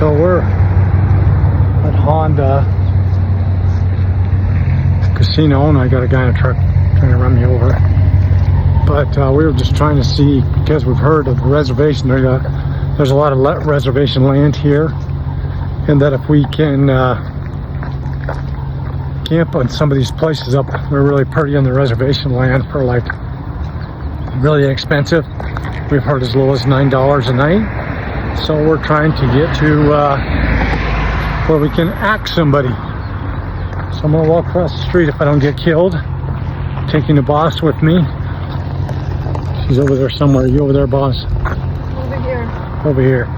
So we're at Honda Casino, and I got a guy in a truck trying to run me over. But we were just trying to see, because we've heard of the reservation. There's a lot of reservation land here, and that if we can camp on some of these places up, we're really pretty on the reservation land for like really inexpensive. We've heard as low as $9 a night. So we're trying to get to where we can axe somebody. So I'm gonna walk across the street if I don't get killed. Taking the boss with me. She's over there somewhere. You over there, boss? Over here. Over here.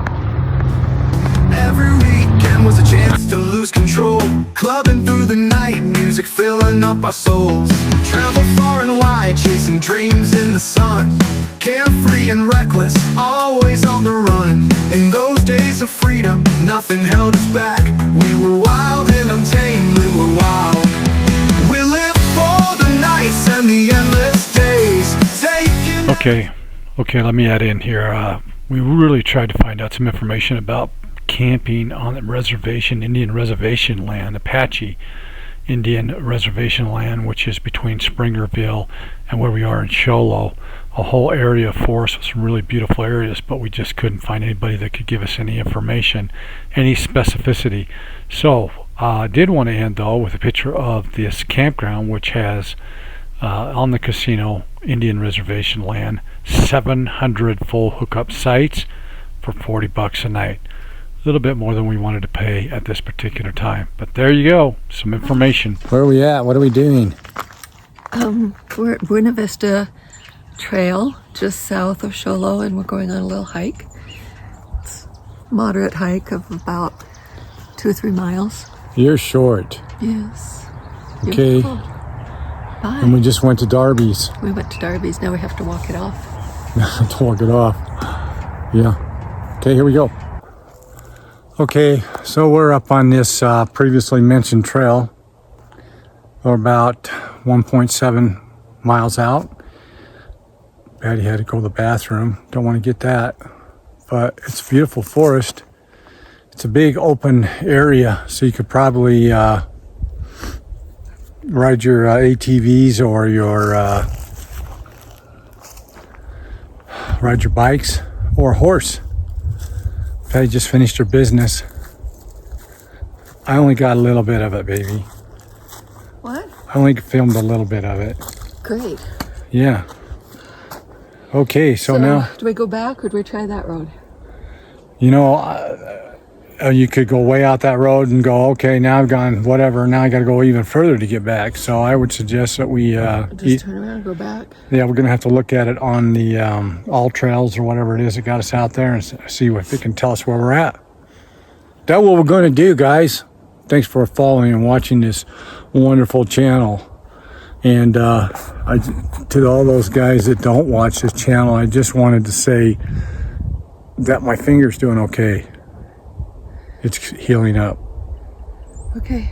Every weekend was a chance to lose control. Clubbing through the night, music filling up our souls. Travel far and wide, chasing dreams in the sun. Carefree and reckless, always on the run. In those days of freedom, nothing held us back. We were wild and untamed, we were wild. We lived for the nights and the endless days. Okay, let me add in here. We really tried to find out some information about camping on the reservation, Indian reservation land, Apache Indian reservation land, which is between Springerville and where we are in Show Low. A whole area of forest with some really beautiful areas, but we just couldn't find anybody that could give us any information, any specificity. So I did want to end though with a picture of this campground, which has on the casino Indian reservation land 700 full hookup sites for $40 a night. A little bit more than we wanted to pay at this particular time, but there you go, some information. Where are we at? What are we doing? We're at Buena Vista Trail, just south of Sholo, and we're going on a little hike. It's a moderate hike of about 2 or 3 miles. You're short. Yes. Okay. Beautiful. Bye. And we just went to Darby's. We went to Darby's. Now we have to walk it off. To walk it off. Yeah. Okay, here we go. Okay, so we're up on this previously mentioned trail. We're about 1.7 miles out. Patty had to go to the bathroom. Don't want to get that. But it's a beautiful forest. It's a big open area, so you could probably ride your ATVs or ride your bikes or a horse. Patty just finished her business. I only got a little bit of it, baby. What? I only filmed a little bit of it. Great. Yeah. Okay, so now... Do we go back or do we try that road? You know, you could go way out that road and go, okay, now I've gone whatever, now I got to go even further to get back. So I would suggest that we... just turn around and go back? Yeah, we're going to have to look at it on the All Trails or whatever it is that got us out there and see if it can tell us where we're at. That's what we're going to do, guys. Thanks for following and watching this wonderful channel. And to all those guys that don't watch this channel, I just wanted to say that my finger's doing okay. It's healing up. Okay.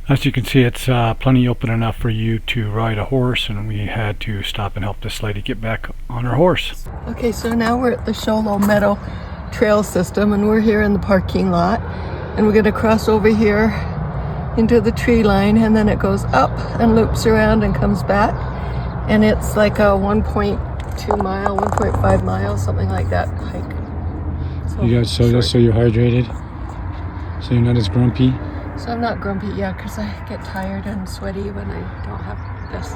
As you can see, it's plenty open enough for you to ride a horse, and we had to stop and help this lady get back on her horse. Okay, so now we're at the Sholo Meadow Trail System, and we're here in the parking lot, and we're going to cross over here into the tree line, and then it goes up and loops around and comes back, and it's like a 1.2 mile, 1.5 miles, something like that hike. So You guys, so you're hydrated? So you're not as grumpy? So I'm not grumpy, yeah, because I get tired and sweaty when I don't have this.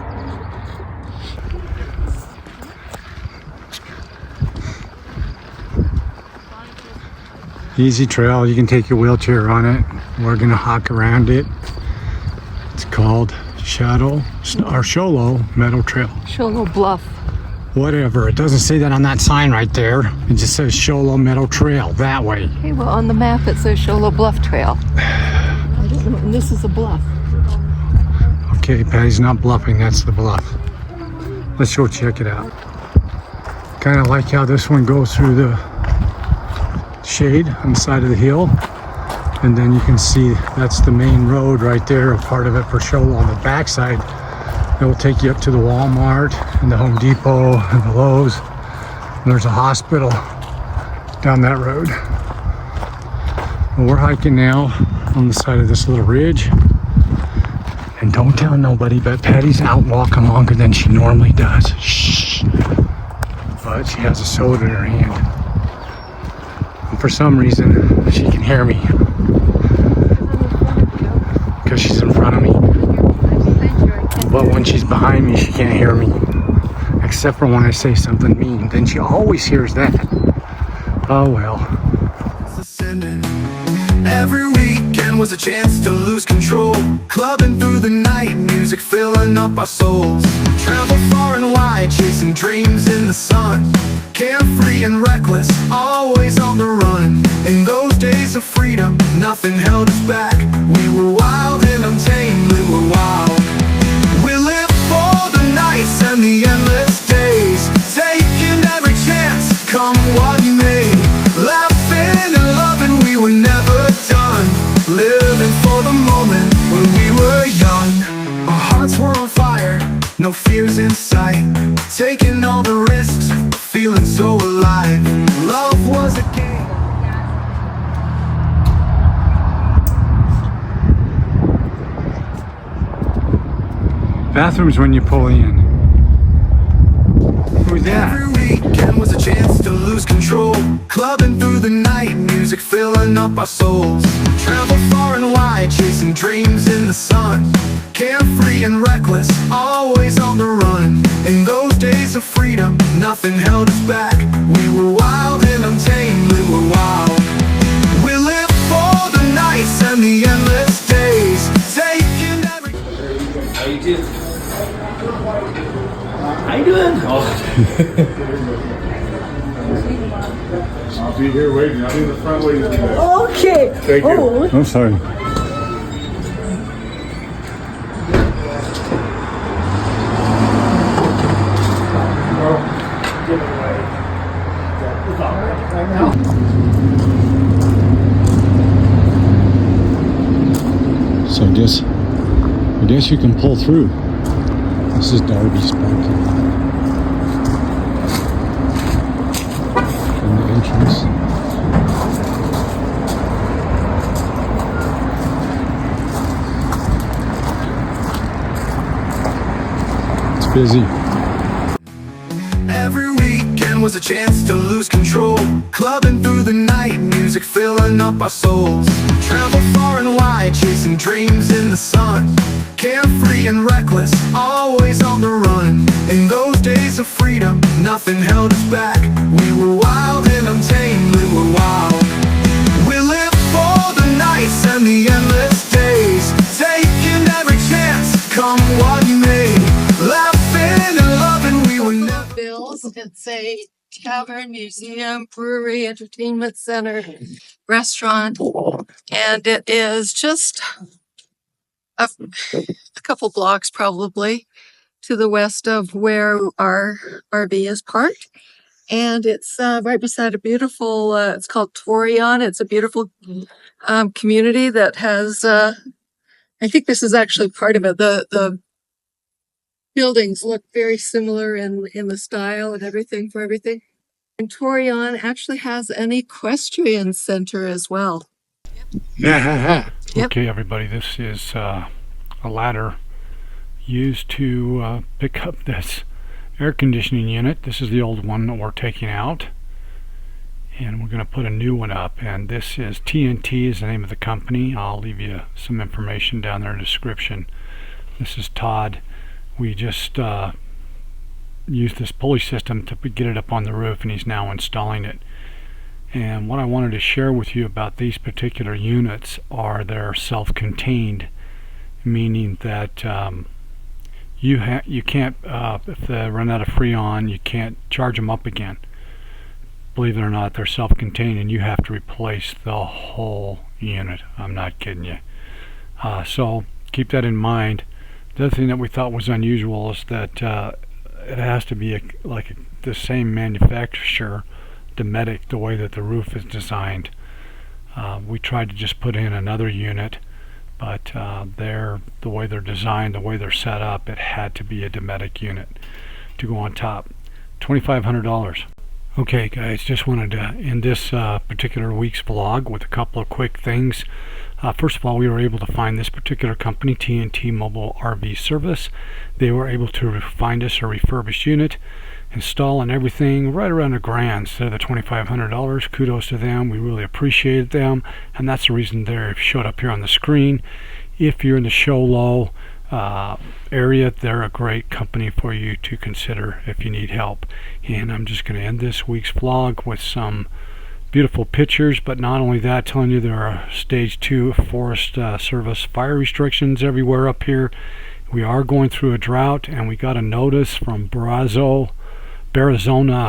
Easy trail, you can take your wheelchair on it. We're gonna hike around it. It's called Sholo Meadow Trail. Sholo Bluff. Whatever, it doesn't say that on that sign right there. It just says Sholo Meadow Trail, that way. Okay, well on the map it says Sholo Bluff Trail. I don't know, and this is a bluff. Okay, Patty's not bluffing, that's the bluff. Let's go check it out. Kind of like how this one goes through the shade on the side of the hill. And then you can see that's the main road right there, a part of it for Show on the backside. It will take you up to the Walmart and the Home Depot and the Lowe's. And there's a hospital down that road. Well, we're hiking now on the side of this little ridge. And don't tell nobody, but Patty's out walking longer than she normally does. Shh. But she has a soda in her hand. And for some reason, she can hear me. Because she's in front of me. But when she's behind me, she can't hear me. Except for when I say something mean. Then she always hears that. Oh well. Every weekend was a chance to lose control. Clubbing through the night, music filling up our souls. Travel far and wide, chasing dreams in the sun. Carefree and reckless, always on the run. In those days of freedom, nothing held us back. We were wild and untamed, we were wild. We lived for the nights and the endless days, taking every chance, come what may. Laughing and loving, we were never done. Living for the moment when we were young. Our hearts were on fire, no fears in sight. Taking all the risks, feeling so alive. Love was a game. Bathrooms when you pull in. Who's that? Every weekend was a chance to lose control. Clubbing through the night, music filling up our souls. Travel far and wide, chasing dreams in the sun. Carefree and reckless, always on the run. In those days of freedom, nothing held us back. We were wild and untamed, we were wild. We lived for the nights and the endless days, taking every... How you doing? How you doing? I'll be here waiting. I'll be in the front waiting. Okay. Thank you. Oh, I'm sorry. So I guess you can pull through. This is Darby's parking lot. And the entrance. It's busy. Every weekend was a chance to lose control. Clubbing through the night, music filling up our souls. Travel far and wide, chasing dreams in the sun. Carefree and reckless, always on the run. In those days of freedom, nothing held us back. We were wild and untamed, we were wild. We lived for the nights and the endless days, taking every chance, come what may. Laughing and loving, we were never... Bills. It's a tavern, museum, brewery, entertainment center, restaurant, and it is just a couple blocks probably to the west of where our RV is parked. And it's right beside a beautiful, it's called Torion. It's a beautiful community that has, I think this is actually part of it. The buildings look very similar in the style and everything for everything. And Torion actually has an equestrian center as well. Yep. Okay, everybody, this is a ladder used to pick up this air conditioning unit. This is the old one that we're taking out, and we're going to put a new one up. And this is TNT is the name of the company. I'll leave you some information down there in the description. This is Todd. We just used this pulley system to get it up on the roof, and he's now installing it. And what I wanted to share with you about these particular units are they're self-contained, meaning that you can't, if they run out of Freon, you can't charge them up again. Believe it or not, they're self-contained, and you have to replace the whole unit. I'm not kidding you. So keep that in mind. The other thing that we thought was unusual is that it has to be like a the same manufacturer, Dometic, the way that the roof is designed. We tried to just put in another unit, but the way they're designed, the way they're set up, it had to be a Dometic unit to go on top. $2,500. Okay guys, just wanted to end this particular week's vlog with a couple of quick things. First of all, we were able to find this particular company, TNT Mobile RV Service. They were able to find us a refurbished unit, install and everything right around $1,000 instead of the $2,500. Kudos to them. We really appreciated them, and that's the reason they showed up here on the screen. If you're in the show low area, they're a great company for you to consider if you need help. And I'm just going to end this week's vlog with some beautiful pictures, but not only that, telling you there are stage 2 Forest Service fire restrictions everywhere up here. We are going through a drought, and we got a notice from Barazona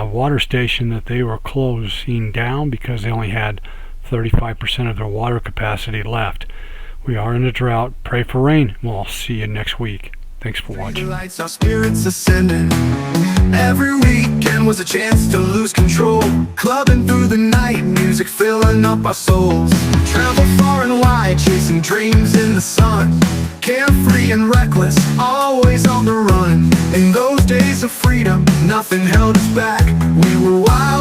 water station that they were closing down because they only had 35% of their water capacity left. We are in a drought. Pray for rain. We'll see you next week. Thanks for watching. Lights, our spirits ascending. Every weekend was a chance to lose control. Clubbing through the night, music filling up our souls. Travel far and wide, chasing dreams in the sun. Carefree and reckless, always on the run. In those days of freedom, nothing held us back. We were wild